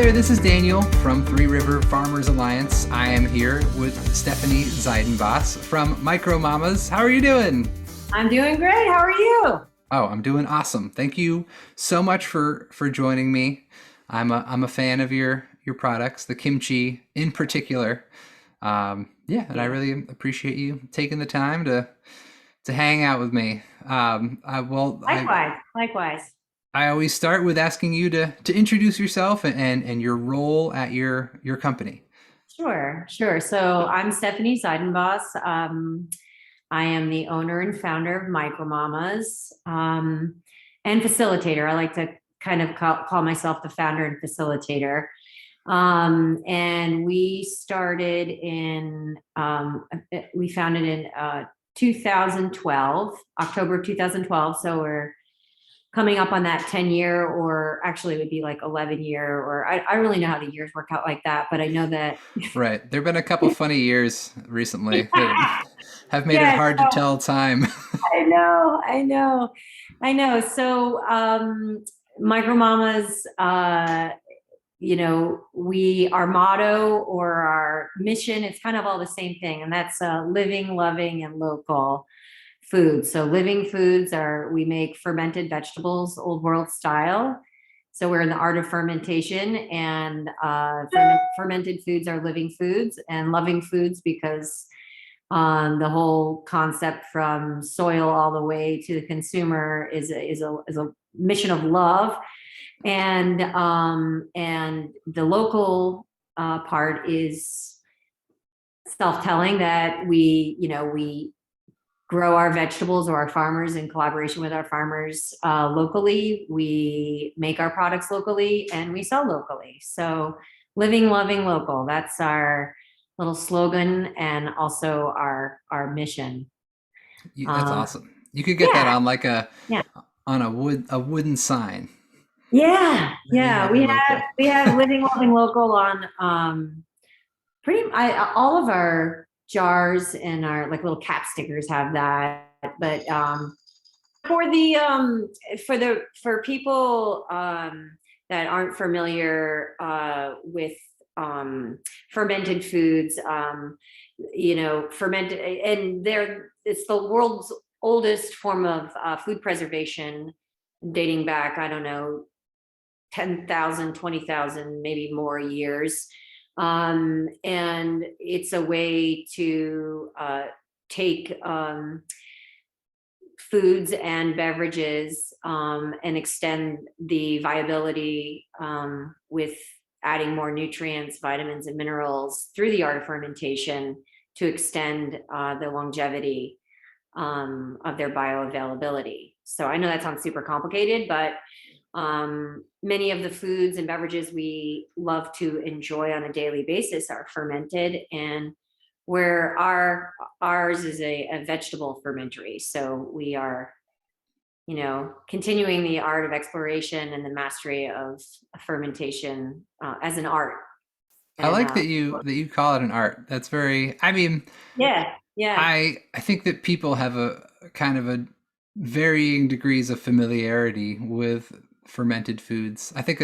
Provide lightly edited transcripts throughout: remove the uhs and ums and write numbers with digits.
there, this is Daniel from Three River Farmers Alliance. I am here with Stephanie Zydenbos from Micro Mamas. How are you doing? I'm doing great. How are you? Oh, I'm doing awesome. Thank you so much for joining me. I'm a fan of your products, the kimchi in particular. Yeah, and I Yeah. really appreciate you taking the time to hang out with me. Likewise. Likewise. I always start with asking you to introduce yourself and your role at your company. Sure. Sure. So I'm Stephanie Zydenbos. I am the owner and founder of Micro Mamas, and facilitator. I like to kind of call myself the founder and facilitator. And we founded in 2012, October of 2012. So we're coming up on that 10-year, or actually it would be like 11-year, or I really know how the years work out like that, but I know that. Right. There have been a couple funny years recently that have made it Yeah, hard to no, tell time. I know, I know, I know. So, Micro Mamas, our motto or our mission, it's kind of all the same thing, and that's living, loving, and local food. So living foods we make fermented vegetables, old world style. So we're in the art of fermentation, and fermented foods are living foods, and loving foods because the whole concept from soil all the way to the consumer is a mission of love, and the local part is self-telling that we grow our vegetables, or our farmers in collaboration with our farmers locally. We make our products locally and we sell locally. So living, loving, local. That's our little slogan and also our mission. That's Uh, awesome. You could get that yeah, on like yeah, a wooden sign. yeah, Living, yeah. We loving, have local. we have living, loving, local on all of our jars and our like little cap stickers have that. But for the for people that aren't familiar with fermented foods, fermented, and it's the world's oldest form of food preservation, dating back, I don't know, 10,000, 20,000, maybe more years. And it's a way to take foods and beverages and extend the viability with adding more nutrients, vitamins, and minerals through the art of fermentation to extend the longevity of their bioavailability. So I know that sounds super complicated, but many of the foods and beverages we love to enjoy on a daily basis are fermented, and where ours is a vegetable fermentary. So we are, continuing the art of exploration and the mastery of fermentation as an art. I And like that you call it an art. That's very. I mean, yeah, yeah, I think that people have a kind of a varying degrees of familiarity with fermented foods. I think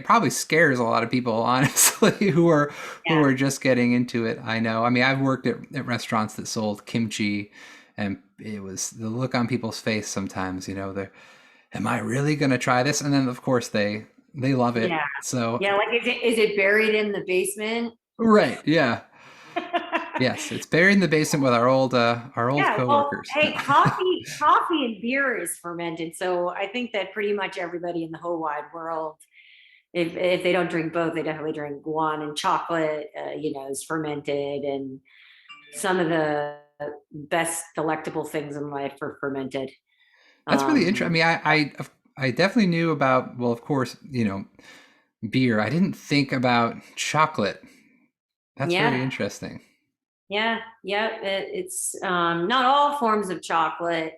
probably scares a lot of people, honestly, who yeah. are just getting into it. I know. I mean, I've worked at restaurants that sold kimchi, and it was the look on people's face sometimes. They're, am I really going to try this? And then of course they love it. Yeah. So Yeah. Like, is it buried in the basement? right, yeah. Yes, it's buried in the basement with our old Yeah, well, coworkers. No. hey, coffee and beer is fermented. So I think that pretty much everybody in the whole wide world, if they don't drink both, they definitely drink one. And chocolate, is fermented, and some of the best delectable things in life are fermented. That's really interesting. I Um, mean, I definitely knew about, well, of course, beer. I didn't think about chocolate. That's very yeah, interesting. yeah, yeah. It's not all forms of chocolate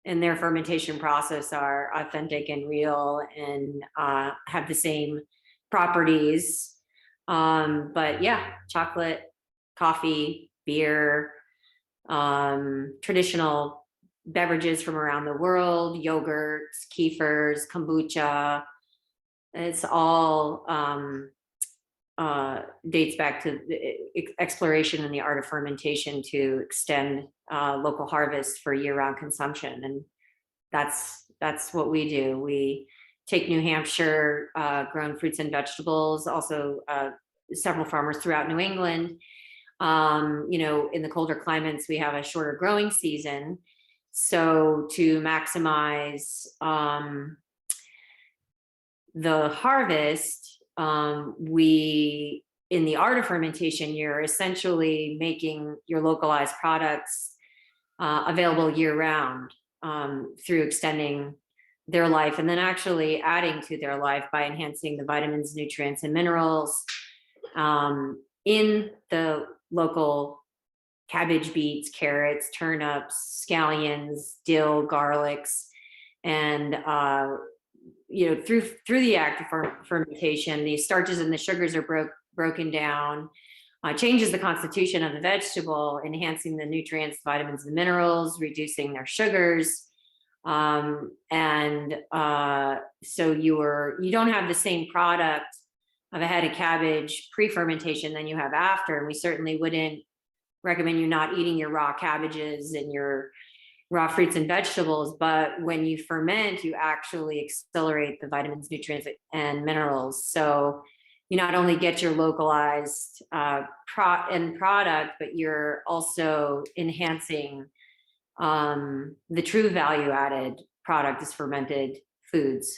and their fermentation process are authentic and real and have the same properties. But yeah, chocolate, coffee, beer, traditional beverages from around the world, yogurts, kefirs, kombucha. It's all dates back to the exploration and the art of fermentation to extend local harvest for year-round consumption. And that's what we do. We take New Hampshire grown fruits and vegetables, also several farmers throughout New England. In the colder climates, we have a shorter growing season. So to maximize the harvest, we, in the art of fermentation, you're essentially making your localized products available year round through extending their life and then actually adding to their life by enhancing the vitamins, nutrients, and minerals in the local cabbage, beets, carrots, turnips, scallions, dill, garlics, and through the act of fermentation, the starches and the sugars are broken down, changes the constitution of the vegetable, enhancing the nutrients, vitamins, and minerals, reducing their sugars. So you don't have the same product of a head of cabbage pre-fermentation than you have after. And we certainly wouldn't recommend you not eating your raw cabbages and your raw fruits and vegetables, but when you ferment, you actually accelerate the vitamins, nutrients, and minerals. So you not only get your localized end product, but you're also enhancing the true value added product is fermented foods.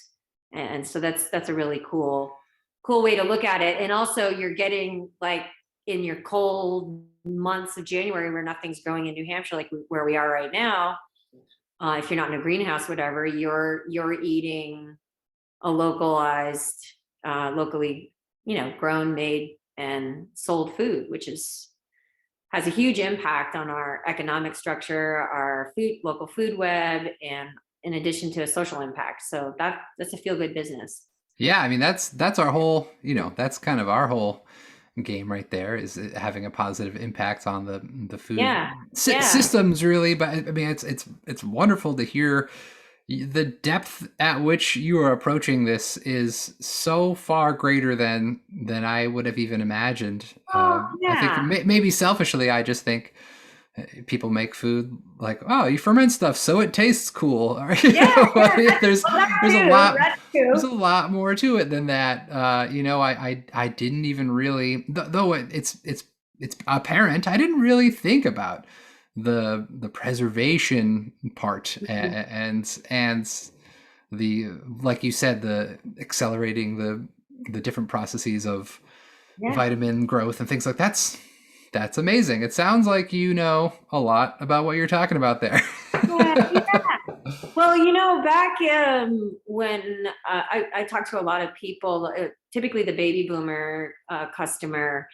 And so that's a really cool way to look at it. And also you're getting, like, in your cold months of January where nothing's growing in New Hampshire, like where we are right now, if you're not in a greenhouse, whatever, you're eating a localized, locally, grown, made, and sold food, which has a huge impact on our economic structure, our local food web, and in addition to a social impact. So that's a feel-good business. Yeah, I mean that's our whole, that's kind of our whole game right there, is having a positive impact on the food systems, really. But I mean, it's wonderful to hear the depth at which you are approaching this is so far greater than I would have even imagined. I think maybe selfishly, I just think people make food like, oh, you ferment stuff so it tastes cool. There's a lot more to it than that. I didn't even really, though it's apparent, I didn't really think about the preservation part and the, like you said, the accelerating the different processes of vitamin growth and things like that. That's amazing. It sounds like you know a lot about what you're talking about there. Well, back when I talked to a lot of people, typically the baby boomer customer,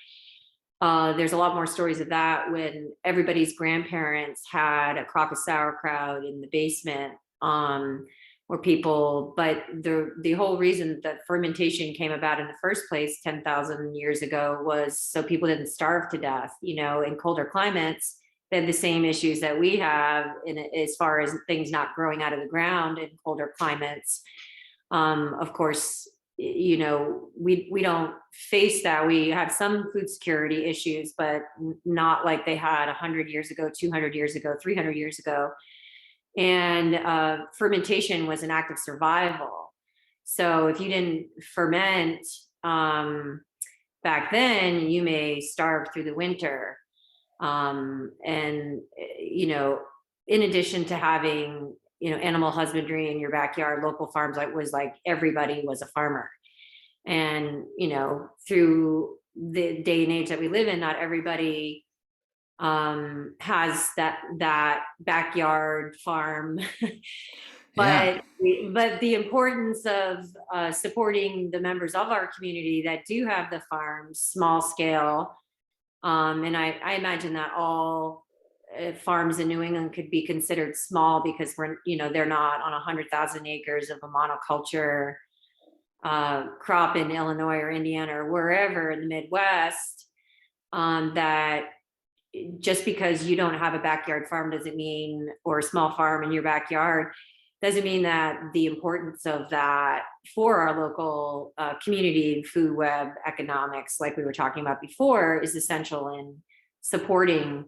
there's a lot more stories of that when everybody's grandparents had a crock of sauerkraut in the basement, but the whole reason that fermentation came about in the first place 10,000 years ago was so people didn't starve to death. In colder climates, they had the same issues that we have as far as things not growing out of the ground in colder climates. Of course, we don't face that. We have some food security issues, but not like they had 100 years ago, 200 years ago, 300 years ago. And fermentation was an act of survival. So if you didn't ferment back then, you may starve through the winter. In addition to having animal husbandry in your backyard, local farms, everybody was a farmer. And through the day and age that we live in, not everybody has that backyard farm. But the importance of supporting the members of our community that do have the farms, small scale, and I imagine that all farms in New England could be considered small because they're not on 100,000 acres of a monoculture crop in Illinois or Indiana or wherever in the Midwest. That just because you don't have a backyard farm doesn't mean, or a small farm in your backyard, doesn't mean that the importance of that for our local community food web economics, like we were talking about before, is essential in supporting,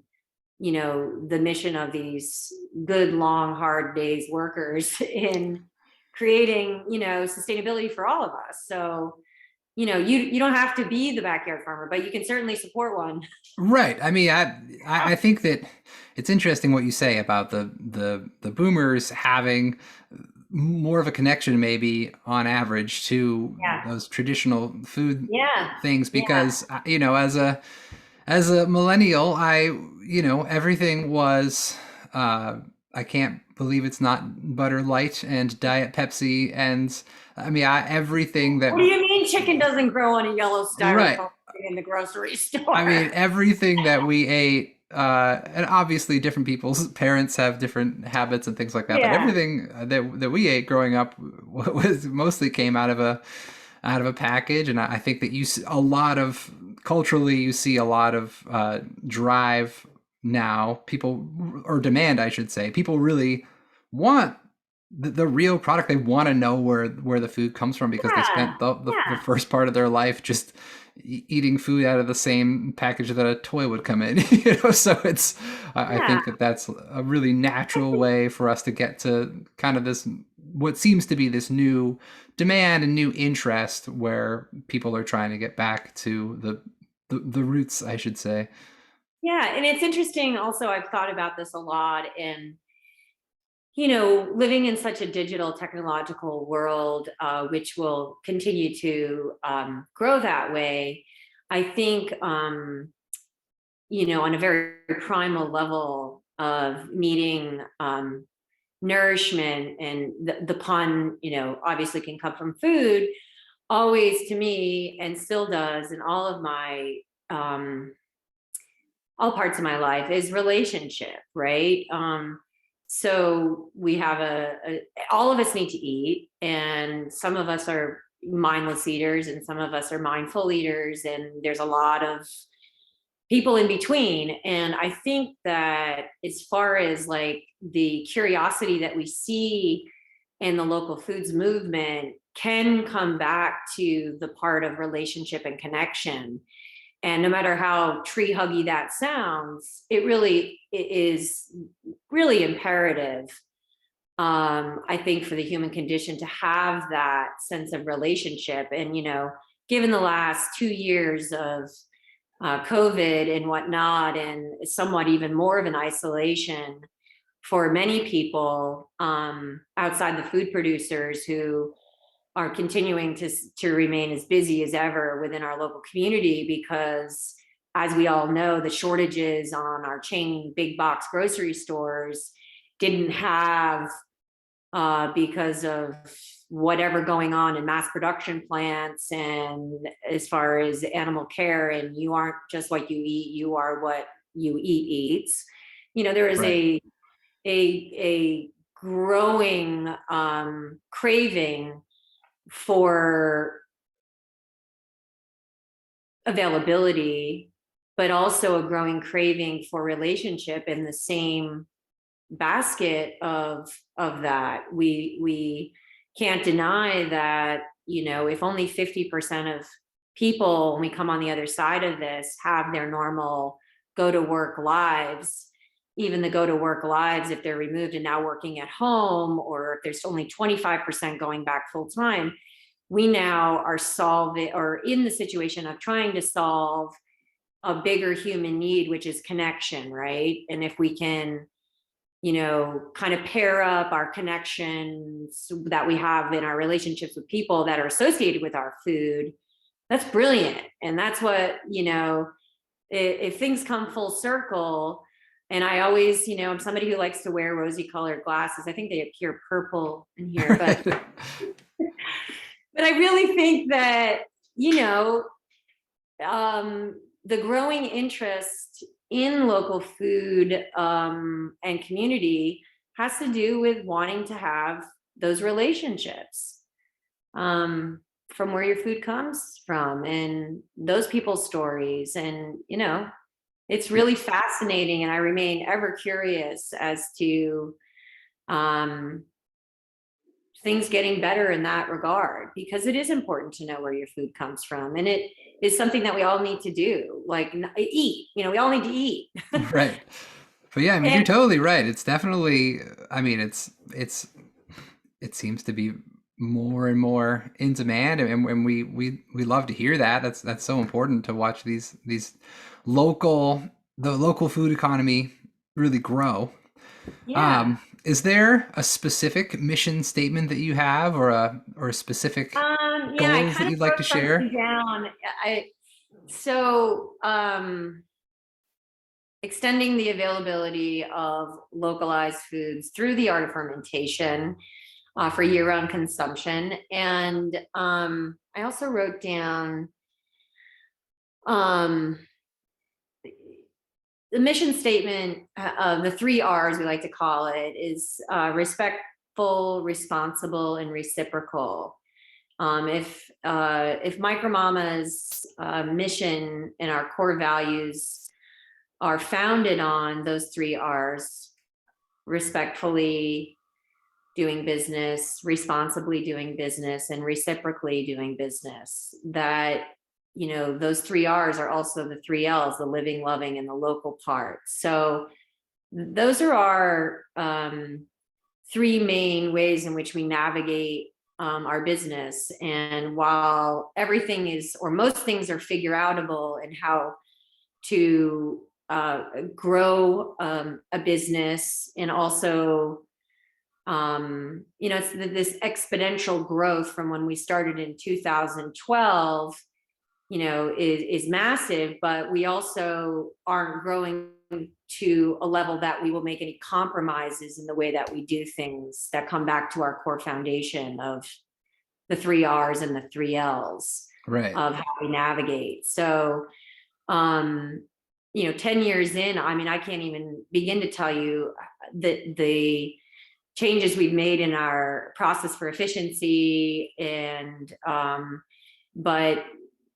the mission of these good, long, hard days workers in creating, sustainability for all of us. So, you don't have to be the backyard farmer, but you can certainly support one. Right. I mean, I think that it's interesting what you say about the boomers having more of a connection, maybe on average, to Yeah. those traditional food Yeah. things, Yeah. because as a millennial, everything was, I can't believe it's not Butter Light and Diet Pepsi, and I mean, everything that, What do you mean chicken doesn't grow on a yellow right. styrofoam in the grocery I mean, store? everything that we ate, and obviously different people's parents have different habits and things like that, but Yeah. everything that we ate growing up was mostly came out of a package. And I think that you see a lot of, culturally, you see a lot of drive now, people, or demand, I should say. People really want the real product. They want to know where the food comes from, because they Yeah. spent the Yeah. first part of their life just eating food out of the same package that a toy would come in. So it's, I Yeah. think that that's a really natural way for us to get to kind of this, what seems to be this new demand and new interest, where people are trying to get back to the roots, I should say. Yeah. And it's interesting also, I've thought about this a lot, and living in such a digital technological world, which will continue to grow that way. I think, on a very primal level of needing nourishment, and the pun, obviously can come from food, always to me, and still does in all of my, all parts of my life, is relationship, right? So we have all of us need to eat, and some of us are mindless eaters, and some of us are mindful eaters, and there's a lot of people in between. And I think that as far as like the curiosity that we see in the local foods movement can come back to the part of relationship and connection. And no matter how tree huggy that sounds, it is really imperative, I think, for the human condition to have that sense of relationship. And, given the last 2 years of COVID and whatnot, and somewhat even more of an isolation for many people outside the food producers, who are continuing to remain as busy as ever within our local community, because, as we all know, the shortages on our chain big box grocery stores didn't have, because of whatever going on in mass production plants, and as far as animal care, and you aren't just what you eat, you are what you eat eats. There is Right. a growing craving for availability, but also a growing craving for relationship in the same basket of that. We can't deny that, if only 50% of people, when we come on the other side of this, have their normal go to work lives, even the go to work lives, if they're removed and now working at home, or if there's only 25% going back full time, we now are solving, or in the situation of trying to solve a bigger human need, which is connection, right? And if we can, kind of pair up our connections that we have in our relationships with people that are associated with our food, that's brilliant. And that's what, if things come full circle. And I always, I'm somebody who likes to wear rosy colored glasses. I think they appear purple in here, but but I really think that, the growing interest in local food and community has to do with wanting to have those relationships, from where your food comes from, and those people's stories. And, it's really fascinating. And I remain ever curious as to, things getting better in that regard, because it is important to know where your food comes from. And it is something that we all need to do, like eat, we all need to eat. Right. But yeah, I mean, you're And totally right. It's definitely, I mean, it seems to be more and more in demand, and we love to hear that. That's so important to watch these local the local food economy really grow. yeah. Is there a specific mission statement that you have, or a specific Yeah, I goals that kind of you'd like to wrote something share? down. So extending the availability of localized foods through the art of fermentation for year-round consumption. And I also wrote down um, the mission statement of the 3 R's, we like to call it, is respectful, responsible, and reciprocal. If Micromama's mission and our core values are founded on those 3 R's: respectfully doing business, responsibly doing business, and reciprocally doing business, that those 3 R's are also the 3 L's: the living, loving, and the local part. So those are our 3 main ways in which we navigate our business. And while everything is, or most things are figure outable in how to grow a business, and also it's this exponential growth from when we started in 2012, is massive, but we also aren't growing to a level that we will make any compromises in the way that we do things that come back to our core foundation of the 3 R's and the 3 L's Right. of how we navigate. So, 10 years in, I mean, I can't even begin to tell you the changes we've made in our process for efficiency, and but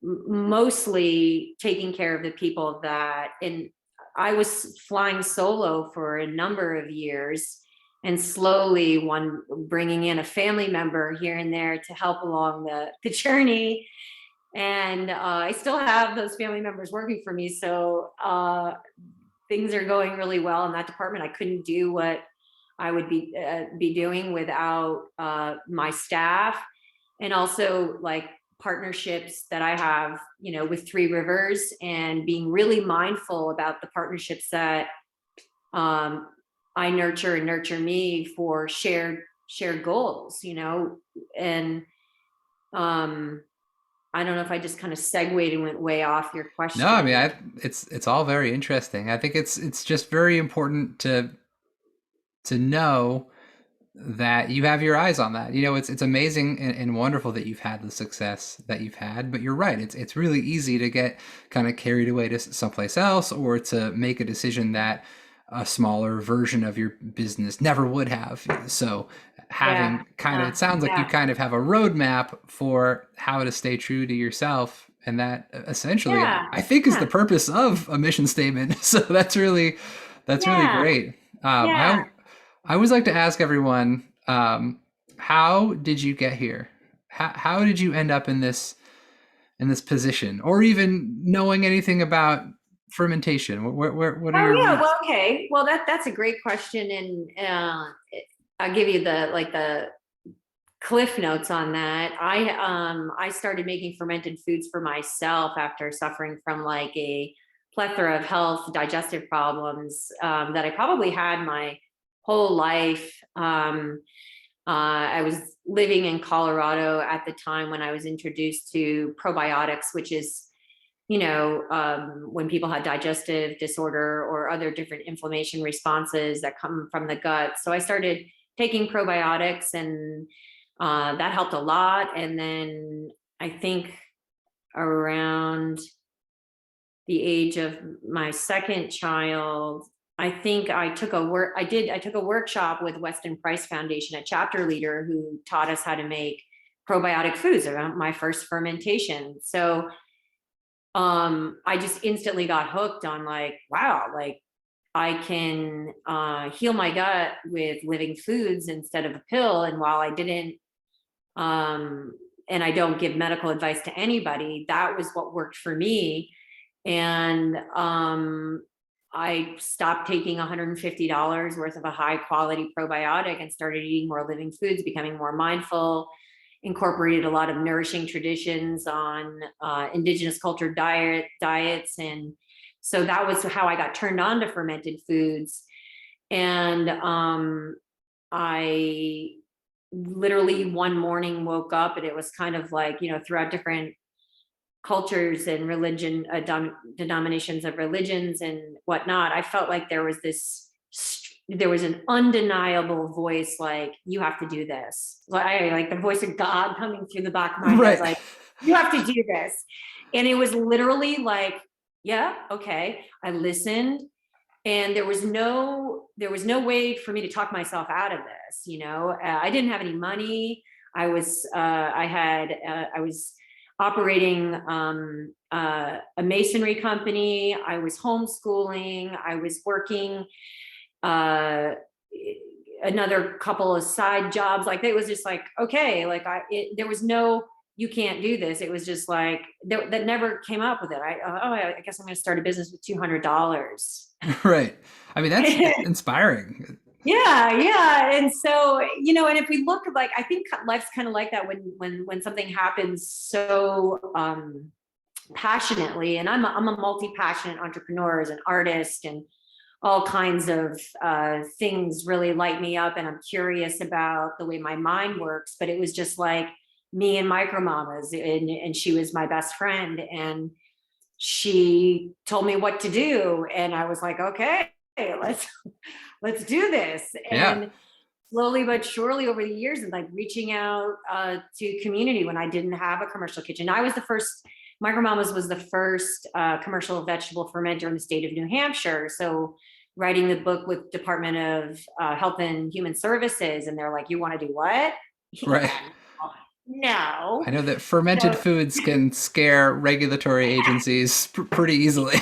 mostly taking care of the people that, and I was flying solo for a number of years, and slowly bringing in a family member here and there to help along the journey. And I still have those family members working for me. So things are going really well in that department. I couldn't do what I would be doing without my staff, and also like partnerships that I have, with Three Rivers, and being really mindful about the partnerships that I nurture and nurture me for shared goals, and I don't know if I just kind of segued and went way off your No, I mean, question. it's all very interesting. I think it's just very important to know that you have your eyes on that. It's amazing and wonderful that you've had the success that you've had. But you're right; it's really easy to get kind of carried away to someplace else, or to make a decision that a smaller version of your business never would have. So Yeah, having kind of, yeah, it sounds like you yeah, kind of have a roadmap for how to stay true to yourself, and that essentially yeah, I think is the yeah, purpose of a mission statement. So that's really yeah, great. yeah. I always like to ask everyone, how did you get here? How did you end up in this position, or even knowing anything about fermentation? What are Oh your yeah, roots? well, okay. Well, that's a great question, and I'll give you the cliff notes on that. I started making fermented foods for myself after suffering from like a plethora of health digestive problems that I probably had my whole life. I was living in Colorado at the time when I was introduced to probiotics, which is, when people had digestive disorder or other different inflammation responses that come from the gut. So I started taking probiotics, and that helped a lot. And then I think around the age of my second child, I think I took a workshop with Weston Price Foundation, a chapter leader who taught us how to make probiotic foods around my first fermentation. So I just instantly got hooked on like, wow, like I can heal my gut with living foods instead of a pill. And while I didn't, um, and I don't give medical advice to anybody, that was what worked for me. And I stopped taking $150 worth of a high quality probiotic and started eating more living foods, becoming more mindful, incorporated a lot of nourishing traditions on indigenous culture diets. And so that was how I got turned on to fermented foods. And I literally one morning woke up and it was kind of like, throughout different cultures and religion, denominations of religions and whatnot, I felt like there was an undeniable voice, like, you have to do this. Like the voice of God coming through the back of my head. I was Right. like, you have to do this. And it was literally like, yeah, okay. I listened, and there was no way for me to talk myself out of this. I didn't have any money. I was operating a masonry company. I was homeschooling. I was working another couple of side jobs. Like, it was just like, okay, like there was no, you can't do this. It was just like, that never came up with it. I guess I'm going to start a business with $200. Right. I mean, that's inspiring. Yeah. And so, and if we look, like, I think life's kind of like that when something happens so passionately. And I'm a multi-passionate entrepreneur, as an artist, and all kinds of things really light me up, and I'm curious about the way my mind works. But it was just like me and Micro Mamas, and she was my best friend, and she told me what to do, and I was like, okay, let's do this. Yeah. And slowly but surely over the years, and like reaching out to community when I didn't have a commercial kitchen. I was the first, Micro Mamas was the first commercial vegetable fermenter in the state of New Hampshire. So writing the book with Department of Health and Human Services, and they're like, you want to do what? Right. Yeah, no. I know that fermented So, foods can scare regulatory agencies pretty easily.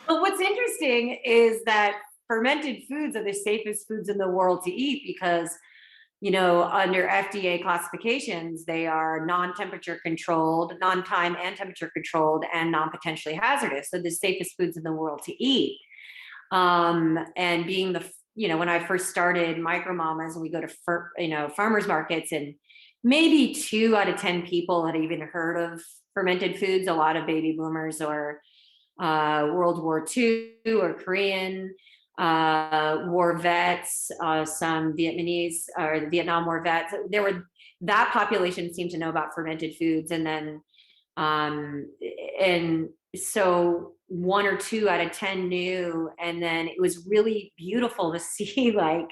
but what's interesting is that fermented foods are the safest foods in the world to eat, because under FDA classifications, they are non-temperature controlled, non-time and temperature controlled, and non-potentially hazardous. So the safest foods in the world to eat. And being when I first started Micro Mamas, and we go to farmers markets, and maybe 2 out of 10 people had even heard of fermented foods. A lot of baby boomers, or World War II or Korean war vets, some Vietnamese or the Vietnam War vets. That population seemed to know about fermented foods. And then, and so 1 or 2 out of 10 knew. And then it was really beautiful to see, like,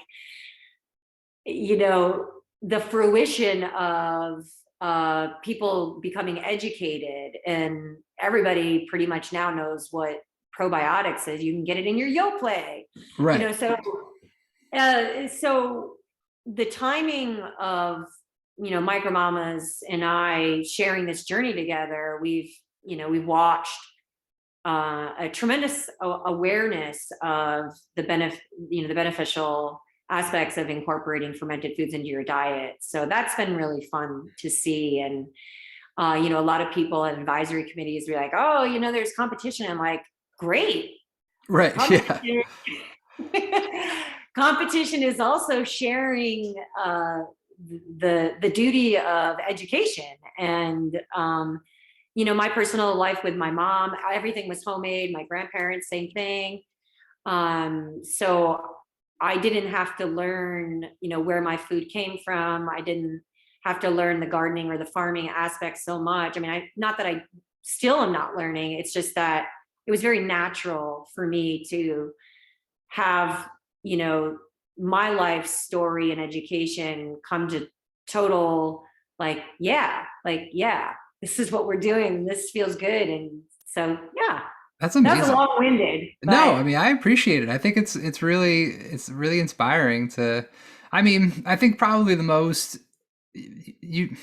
the fruition of people becoming educated, and everybody pretty much now knows what probiotics is. You can get it in your Yoplait. Right. So the timing of Micro Mamas and I sharing this journey together, we've watched a tremendous awareness of the beneficial aspects of incorporating fermented foods into your diet. So that's been really fun to see. And a lot of people at advisory committees be like, oh, there's competition. I'm like, great. Right. Competition. Yeah. Competition is also sharing the duty of education. And my personal life with my mom, everything was homemade. My grandparents, same thing. So I didn't have to learn, where my food came from. I didn't have to learn the gardening or the farming aspect so much. I mean, not that I still am not learning. It's just that it was very natural for me to have, my life story and education come to total, yeah, this is what we're doing. This feels good. And so, yeah, That's that's amazing. long-winded, No, but I mean, I appreciate it. I think it's really inspiring to, I mean, I think probably the most, you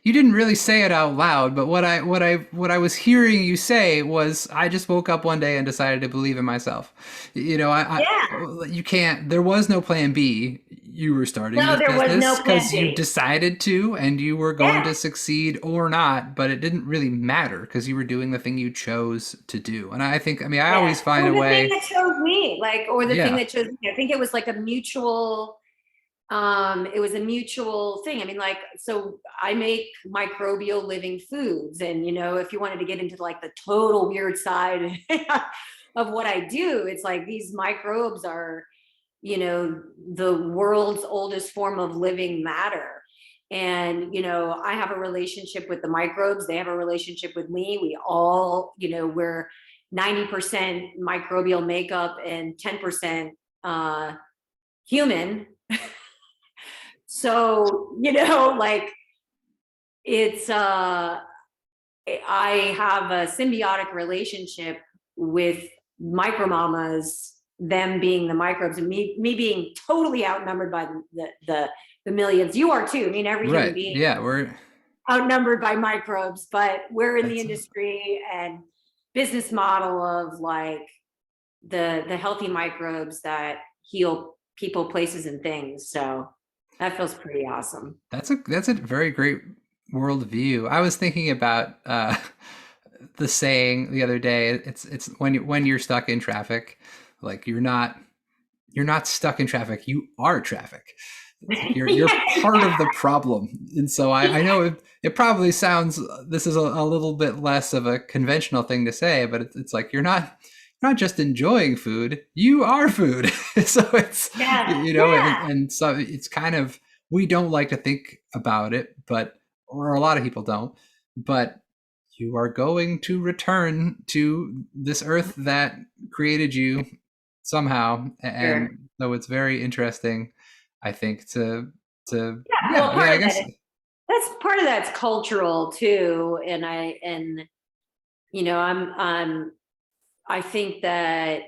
you didn't really say it out loud, but what I was hearing you say was, I just woke up one day and decided to believe in myself. You know, Yeah. you can't. There was no plan B. You were starting No, this there was business no plan because you B. decided to, and you were going Yeah. to succeed or not. But it didn't really matter because you were doing the thing you chose to do. And I think, I mean, I Yeah. always find Or a the thing way. that chose me, like, or the thing Yeah, that chose me. I think it was like a mutual, it was a mutual thing. I mean, like, so I make microbial living foods. And, if you wanted to get into like the total weird side of what I do, it's like these microbes are, the world's oldest form of living matter. And, I have a relationship with the microbes. They have a relationship with me. We all, we're 90% microbial makeup and 10% human. So, like it's I have a symbiotic relationship with micromamas, them being the microbes, and me being totally outnumbered by the millions. You are too. I mean, every human right. being Yeah, we're outnumbered by microbes, but we're in the that's industry and business model of like the healthy microbes that heal people, places, and things. So that feels pretty awesome. that's a very great worldview. I was thinking about the saying the other day. It's when you're stuck in traffic, like you're not stuck in traffic. You are traffic. It's like you're part of the Yeah. problem. And so I know it probably sounds, this is a little bit less of a conventional thing to say, but it's like you're not just enjoying food, you are food. So it's, Yeah. and so it's kind of, we don't like to think about it, but, or a lot of people don't, but you are going to return to this earth that created you somehow. And Sure. so it's very interesting, I think, Yeah. yeah, Well, I mean, part I of that guess. that's part of that's cultural too. And I think that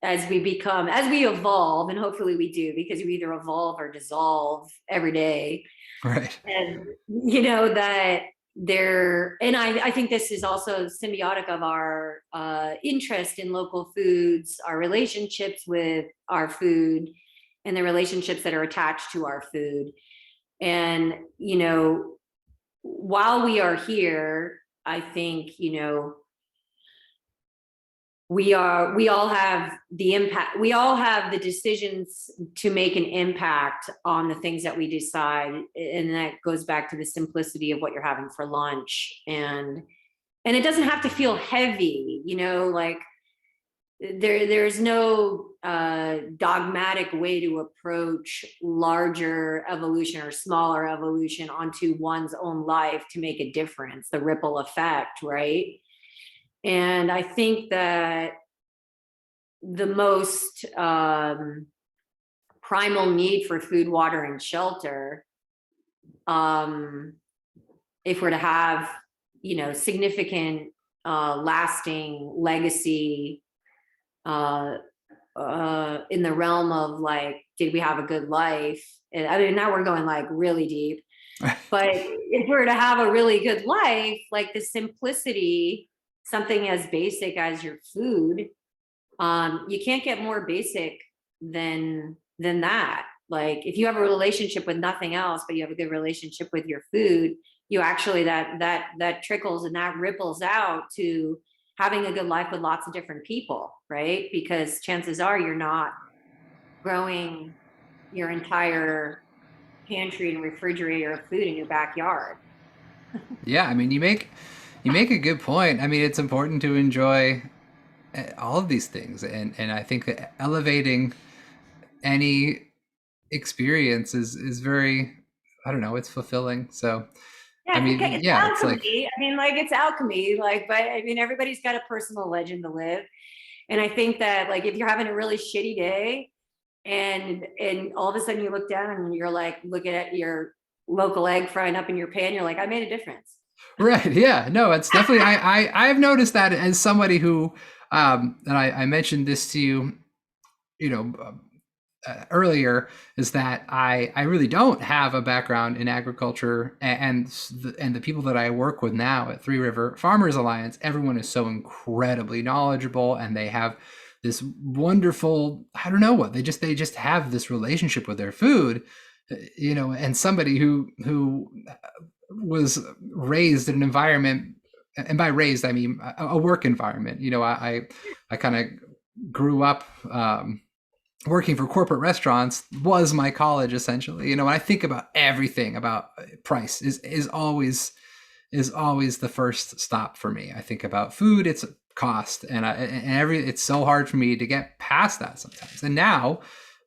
as we evolve, and hopefully we do, because you either evolve or dissolve every day. Right. And that and I think this is also symbiotic of our interest in local foods, our relationships with our food, and the relationships that are attached to our food. And while we are here, I think we all have the impact, we all have the decisions to make an impact on the things that we decide. And that goes back to the simplicity of what you're having for lunch. And it doesn't have to feel heavy, like there's no dogmatic way to approach larger evolution or smaller evolution onto one's own life to make a difference, the ripple effect, right? And I think that the most primal need for food, water, and shelter, um, if we're to have, significant, lasting legacy in the realm of like, did we have a good life? And I mean, now we're going like really deep. But if we're to have a really good life, like the simplicity, something as basic as your food, you can't get more basic than that. Like if you have a relationship with nothing else, but you have a good relationship with your food, you actually that trickles and that ripples out to having a good life with lots of different people, right? Because chances are you're not growing your entire pantry and refrigerator of food in your backyard. Yeah, I mean, you make a good point. I mean, it's important to enjoy all of these things, and I think that elevating any experience is very, I don't know, it's fulfilling. So I Yeah, mean, it's yeah, it's like, alchemy. I mean, like it's alchemy. Like, but I mean, everybody's got a personal legend to live. And I think that like if you're having a really shitty day and all of a sudden you look down and you're like looking at your local egg frying up in your pan, you're like, I made a difference. right, yeah, no, it's definitely, I've noticed that as somebody who, and I mentioned this to you, you know, earlier, is that I really don't have a background in agriculture, and the people that I work with now at Three River Farmers Alliance, everyone is so incredibly knowledgeable, and they have this wonderful, I don't know what, they just have this relationship with their food, and somebody who was raised in an environment, and by raised I mean a work environment. I kind of grew up, working for corporate restaurants was my college essentially. When I think about everything about price, is always the first stop for me. I think about food, it's cost, it's so hard for me to get past that sometimes. And now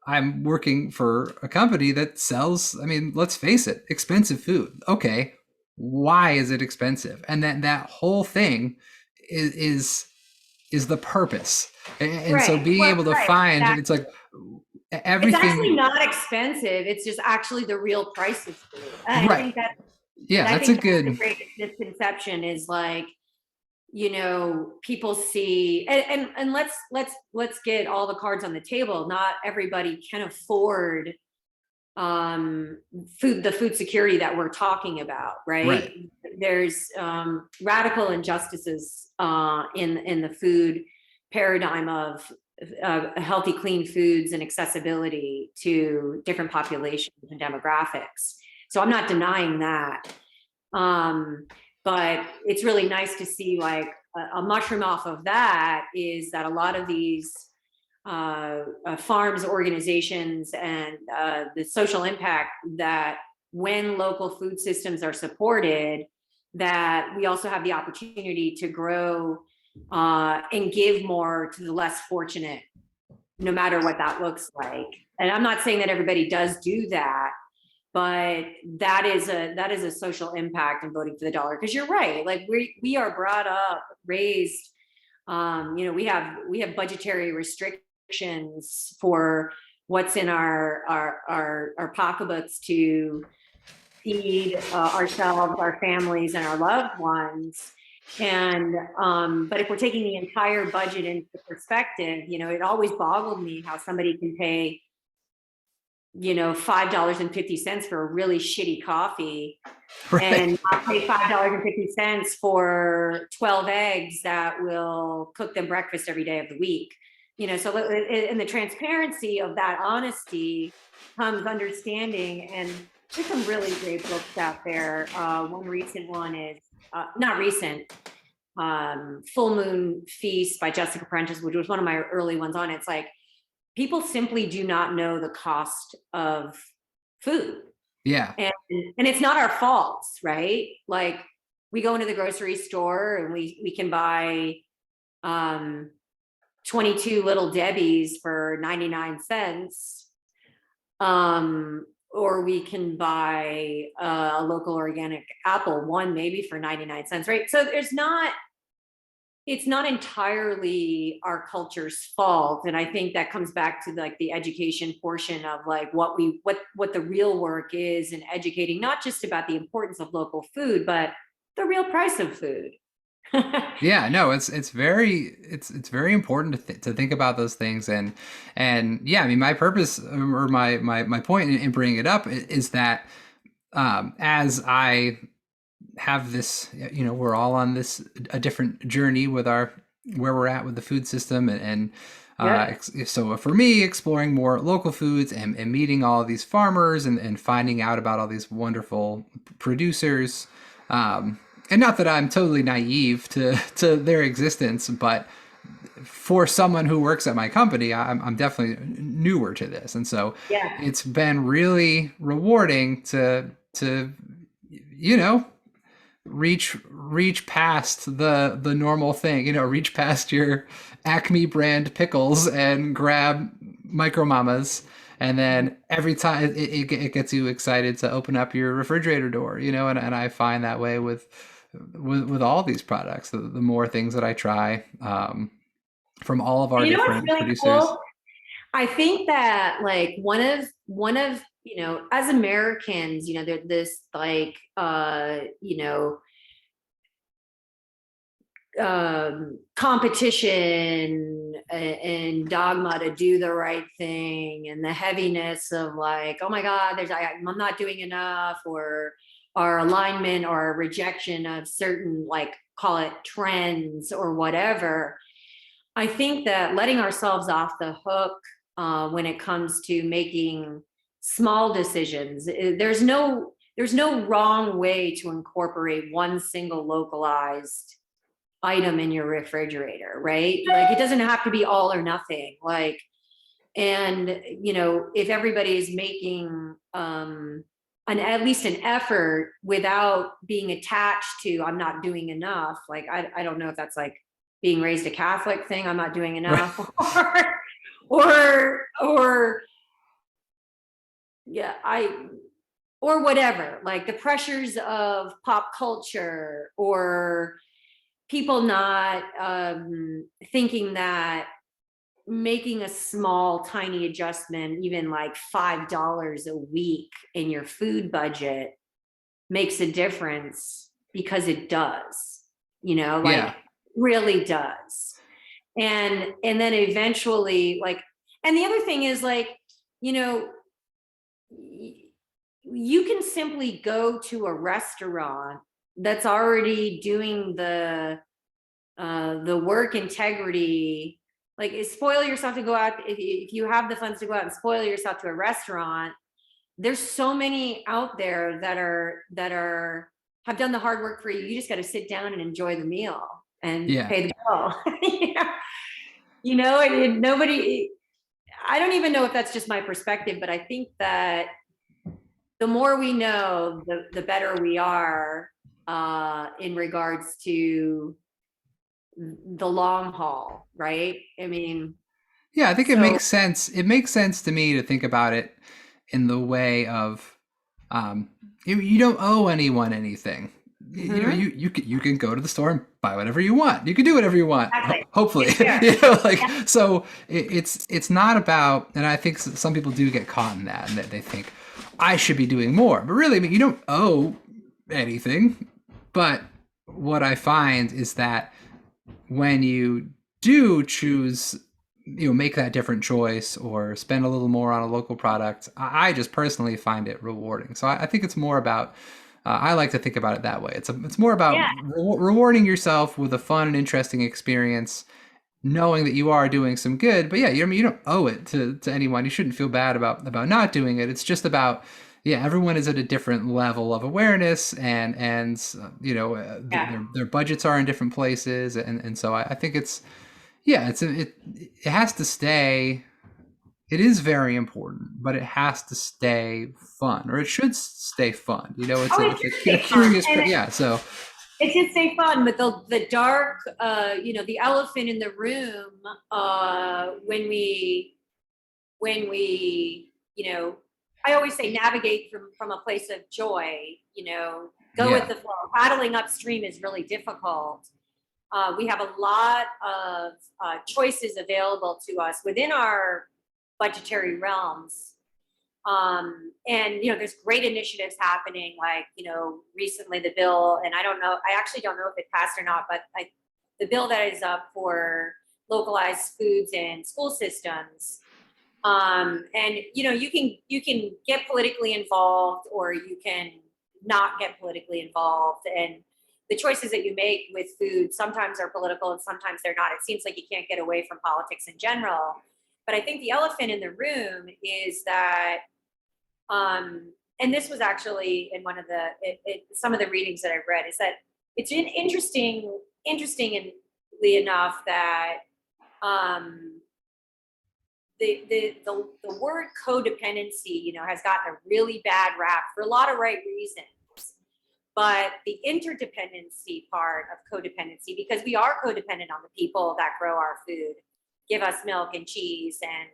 I'm working for a company that sells, I mean, let's face it, expensive food. Okay, why is it expensive? And then that whole thing is the purpose. And so Right. being Well, able to right. find, Exactly. it's like It's actually everything. not expensive. It's just actually the real price of food. And I Right. think that Yeah, I that's a think that's the good. greatest misconception is like, people see, and let's get all the cards on the table. Not everybody can afford the food security that we're talking about, right? Right. There's radical injustices in the food paradigm of healthy, clean foods and accessibility to different populations and demographics. So I'm not denying that. But it's really nice to see, like, a mushroom off of that is that a lot of these farms, organizations, and the social impact that when local food systems are supported, that we also have the opportunity to grow and give more to the less fortunate, no matter what that looks like. And I'm not saying that everybody does do that, but that is a social impact in voting for the dollar. Because you're right, like we are brought up, raised, we have budgetary restrictions for what's in our pocketbooks to feed ourselves, our families, and our loved ones. And but if we're taking the entire budget into perspective, it always boggled me how somebody can pay $5.50 for a really shitty coffee, Right. and I'll pay $5.50 for 12 eggs that will cook them breakfast every day of the week. So in the transparency of that honesty comes understanding. And there's some really great books out there. One recent one is not recent, Full Moon Feast by Jessica Prentice, which was one of my early ones on it. It's like, people simply do not know the cost of food. Yeah. And it's not our faults, right? Like, we go into the grocery store and we can buy 22 little Debbie's for 99 cents. Or we can buy a local organic apple, one maybe for 99 cents, right? So it's not entirely our culture's fault. And I think that comes back to like the education portion of like what the real work is in educating, not just about the importance of local food, but the real price of food. Yeah, no, it's very important to think about those things. And yeah, I mean, my purpose, or my point in bringing it up is that, as I have this, we're all on a different journey with where we're at with the food system, Yep. so for me, exploring more local foods, and meeting all of these farmers, and finding out about all these wonderful producers, and not that I'm totally naive to their existence, but for someone who works at my company, I'm definitely newer to this. And so Yeah. it's been really rewarding to you know reach past the normal thing, reach past your Acme brand pickles and grab Micro Mamas, and then every time it gets you excited to open up your refrigerator door, and I find that way with all these products, the more things that I try, from all of our And you know what's different really producers. cool? I think that, like, one of as Americans, there's this like competition and dogma to do the right thing, and the heaviness of like, oh my God, I'm not doing enough, or our alignment or our rejection of certain, like, call it trends or whatever. I think that letting ourselves off the hook when it comes to making small decisions, there's no wrong way to incorporate one single localized item in your refrigerator, right? Like, it doesn't have to be all or nothing. Like, and if everybody is making at least an effort without being attached to, I'm not doing enough. Like, I don't know if that's like being raised a Catholic thing, I'm not doing Right. enough, or yeah, or whatever, like the pressures of pop culture, or people not thinking that making a small, tiny adjustment, even like $5 a week in your food budget, makes a difference, because it does, like, Yeah. really does. And then eventually, like, and the other thing is, like, you know, you can simply go to a restaurant that's already doing the work integrity, like, spoil yourself to go out. If you have the funds to go out and spoil yourself to a restaurant, there's so many out there that have done the hard work for you. You just got to sit down and enjoy the meal and Yeah. pay the bill. And nobody, I don't even know if that's just my perspective, but I think that the more we know, the better we are in regards to the long haul, right? I mean, Yeah, I think it so makes sense. It makes sense to me to think about it in the way of um, you don't owe anyone anything. mhm, You can go to the store and buy whatever you want. You can do whatever you want. exactly. Hopefully, It's fair. like, Yeah. so it's not about. And I think some people do get caught in that, and that they think I should be doing more. But really, I mean, you don't owe anything. But what I find is that when you do choose, make that different choice or spend a little more on a local product, I just personally find it rewarding. So I think it's more about, I like to think about it that way. It's more about Yeah. rewarding yourself with a fun and interesting experience, knowing that you are doing some good. But yeah, you don't owe it to anyone. You shouldn't feel bad about not doing it. It's just about, yeah, everyone is at a different level of awareness, and Yeah. their budgets are in different places, and so I think it's, yeah, it has to stay. It is very important, but it has to stay fun, or it should stay fun. It's Oh, a, it it's should a stay fun. curious, And yeah. So it should stay fun, but the dark, the elephant in the room, when we, I always say navigate from a place of joy, go with yeah, the flow. Paddling upstream is really difficult. We have a lot of choices available to us within our budgetary realms. And there's great initiatives happening, like, recently the bill, and I actually don't know if it passed or not, but the bill that is up for localized foods in school systems. And you can get politically involved, or you can not get politically involved. And the choices that you make with food sometimes are political and sometimes they're not. It seems like you can't get away from politics in general. But I think the elephant in the room is that, and this was actually in one of some of the readings that I've read, is that it's interestingly enough that the word codependency, has gotten a really bad rap for a lot of right reasons. But the interdependency part of codependency, because we are codependent on the people that grow our food, give us milk and cheese, and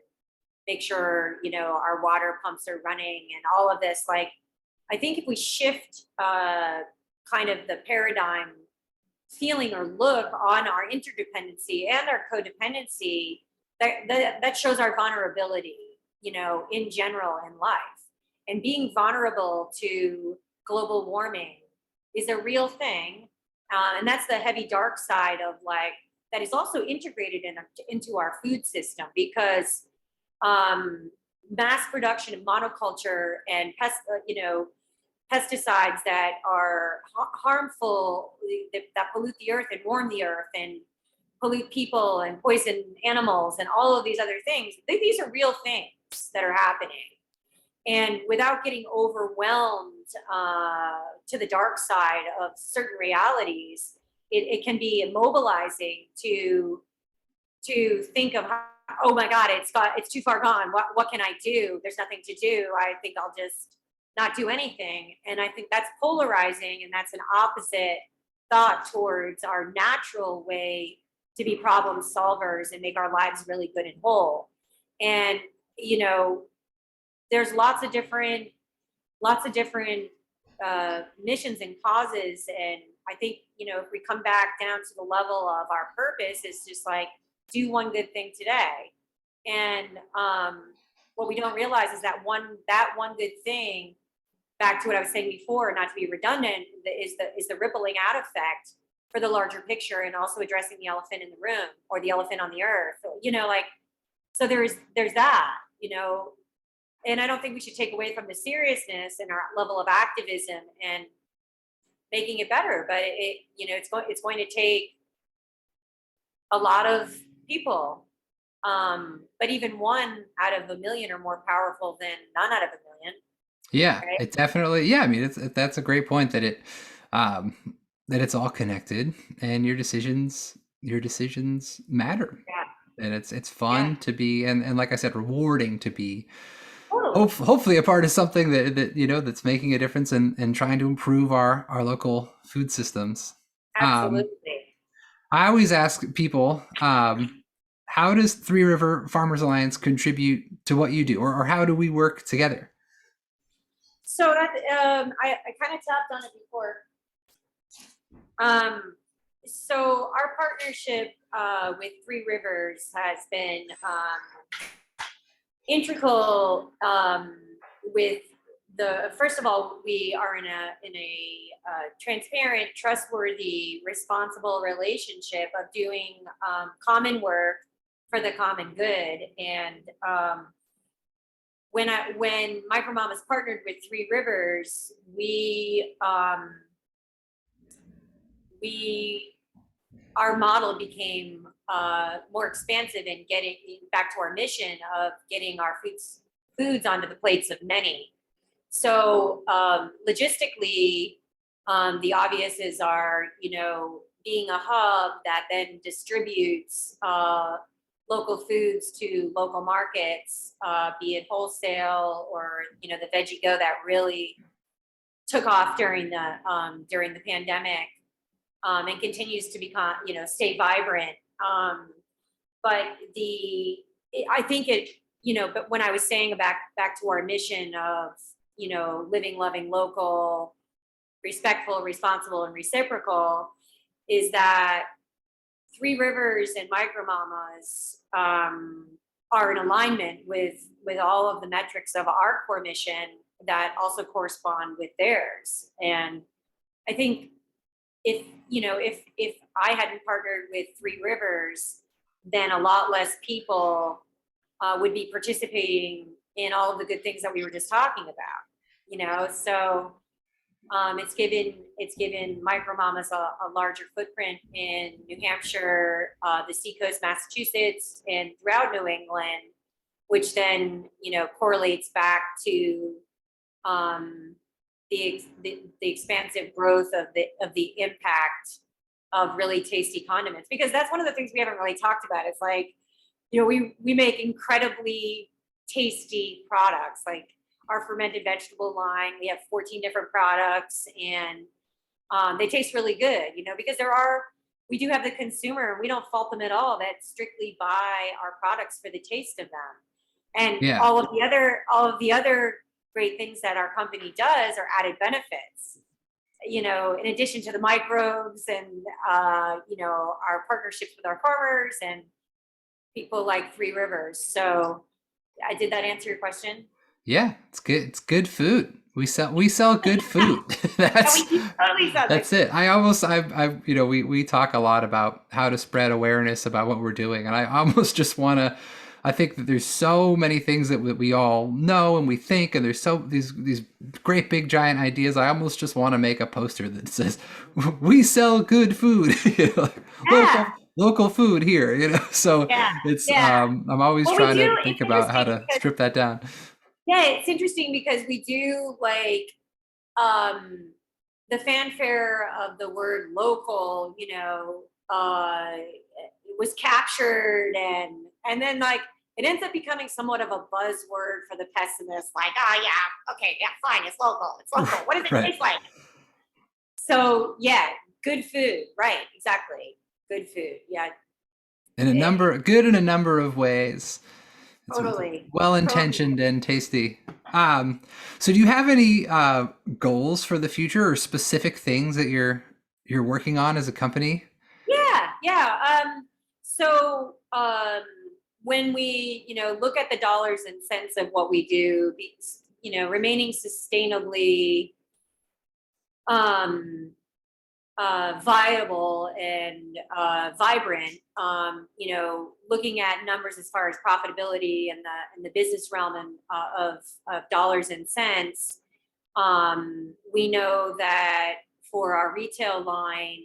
make sure, our water pumps are running and all of this. Like, I think if we shift kind of the paradigm feeling or look on our interdependency and our codependency, that shows our vulnerability, in general in life. And being vulnerable to global warming is a real thing. And that's the heavy dark side of, like, that is also integrated into our food system, because mass production of monoculture and pesticides that are harmful, that pollute the earth and warm the earth and pollute people and poison animals and all of these other things. These are real things that are happening. And without getting overwhelmed to the dark side of certain realities, it can be immobilizing to think of, oh my God, it's too far gone. What can I do? There's nothing to do. I think I'll just not do anything. And I think that's polarizing, and that's an opposite thought towards our natural way to be problem solvers and make our lives really good and whole. And there's lots of different missions and causes. And I think, if we come back down to the level of our purpose, it's just like, do one good thing today. And what we don't realize is that one good thing, back to what I was saying before, not to be redundant, is the rippling out effect for the larger picture, and also addressing the elephant in the room, or the elephant on the earth. So there's that, and I don't think we should take away from the seriousness and our level of activism and making it better. But it's going to take a lot of people. But even one out of a million are more powerful than none out of a million. Yeah, Right? it definitely. Yeah, I mean, that's a great point that that it's all connected, and your decisions matter, Yeah. and it's Yeah. fun to be, and like I said, rewarding to be. Totally. Hopefully, a part of something that's making a difference and trying to improve our local food systems. Um, Absolutely. I always ask people, how does Three River Farmers Alliance contribute to what you do, or how do we work together? So that I kind of tapped on it before. So our partnership with Three Rivers has been integral, with first of all, we are in a transparent, trustworthy, responsible relationship of doing common work for the common good. And when Micro Mamas partnered with Three Rivers, our model became more expansive in getting back to our mission of getting our foods onto the plates of many. So logistically, the obviouses are, being a hub that then distributes local foods to local markets, be it wholesale or, the Veggie Go that really took off during the pandemic. And continues to become, stay vibrant. But I think but when I was saying back to our mission of, living, loving, local, respectful, responsible, and reciprocal, is that Three Rivers and Micro Mamas are in alignment with all of the metrics of our core mission that also correspond with theirs. And I think if I hadn't partnered with Three Rivers, then a lot less people would be participating in all of the good things that we were just talking about. So it's given Micro Mamas a larger footprint in New Hampshire, the Seacoast, Massachusetts, and throughout New England, which then correlates back to the expansive growth of the impact of really tasty condiments, because that's one of the things we haven't really talked about. It's like, we make incredibly tasty products, like our fermented vegetable line. We have 14 different products, and they taste really good, because we do have the consumer, and we don't fault them at all, that strictly buy our products for the taste of them. And Yeah. all of the other great things that our company does are added benefits, in addition to the microbes and, our partnerships with our farmers and people like Three Rivers. So did that answer your question? Yeah, it's good. It's good food. we sell good food. Yeah, That's we totally saw that. that's it. We talk a lot about how to spread awareness about what we're doing, and I almost just want to. I think that there's so many things that we all know and we think, and there's so these great big giant ideas. I almost just want to make a poster that says, "We sell good food, like, local Yeah, local food here." So yeah, it's yeah. I'm always Well, we trying do. to It's think about how interesting to because strip that down. yeah, it's interesting because we do like um the fanfare of the word local, it was captured and then like it ends up becoming somewhat of a buzzword for the pessimist, like, oh yeah, okay, yeah, fine, it's local, it's local. What does it Right. taste like? So yeah, good food, right? Exactly, good food. Yeah, eh, Good in a number of ways. It's totally, well totally. intentioned and tasty. So do you have any goals for the future or specific things that you're working on as a company? Yeah, yeah. So when we, look at the dollars and cents of what we do, remaining sustainably um, viable and vibrant, looking at numbers as far as profitability and the business realm and of dollars and cents, we know that for our retail line,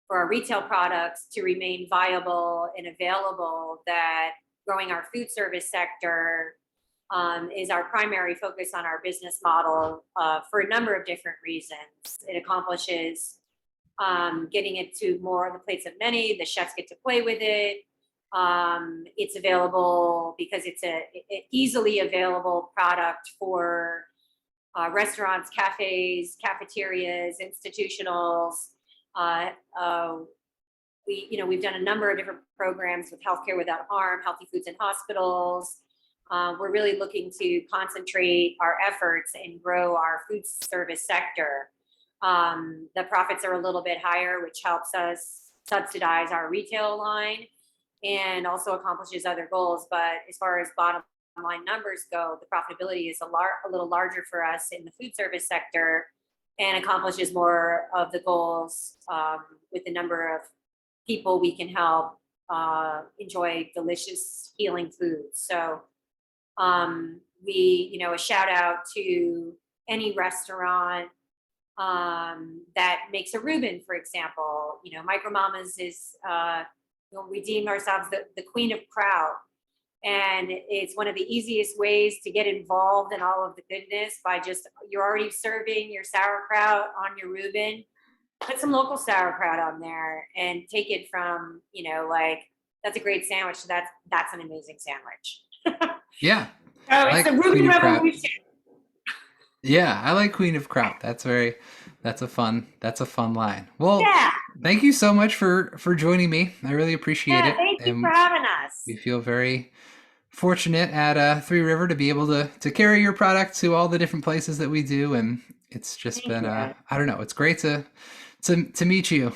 for our retail products to remain viable and available, that growing our food service sector is our primary focus on our business model for a number of different reasons. It accomplishes getting it to more of the plates of many. The chefs get to play with it. It's available because it's a easily available product for restaurants, cafes, cafeterias, institutionals. Uh, uh, we've done a number of different programs with Healthcare Without Harm, Healthy Foods in Hospitals. We're really looking to concentrate our efforts and grow our food service sector. The profits are a little bit higher, which helps us subsidize our retail line and also accomplishes other goals. But as far as bottom line numbers go, the profitability is a little larger for us in the food service sector and accomplishes more of the goals with the number of people we can help enjoy delicious healing foods. So a shout out to any restaurant that makes a Reuben, for example. Micro Mamas is, we deem ourselves the queen of kraut. And it's one of the easiest ways to get involved in all of the goodness by just, you're already serving your sauerkraut on your Reuben. Put some local sauerkraut on there and take it from, like, that's a great sandwich. That's an amazing sandwich. Yeah, Oh, I it's the like Queen Reuben of Kraut. Revolution. Yeah, I like Queen of Kraut. That's a fun line. Well, Yeah. thank you so much for joining me. I really appreciate Yeah. it, Thank you for and having us. we feel very fortunate at Three River to be able to carry your product to all the different places that we do, and it's just Thank been you. I don't know, it's great to meet you.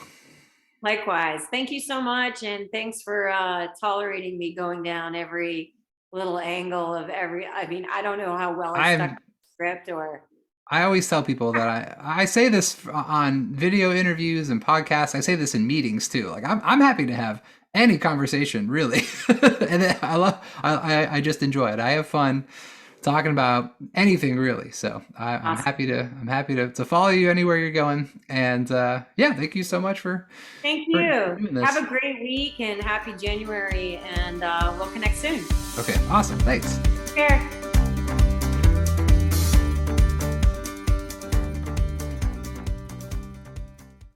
Likewise. Thank you so much. And thanks for tolerating me going down every little angle of I mean, I don't know how well I stuck to I'm the script or. I always tell people that I say this on video interviews and podcasts. I say this in meetings too. Like I'm happy to have any conversation really, and I just enjoy it. I have fun talking about anything really. So Awesome. I'm happy to follow you anywhere you're going. And yeah, thank you so much Thank for you. doing Have this. a great week and happy January. And we'll connect soon. Okay, awesome. Thanks. Take care.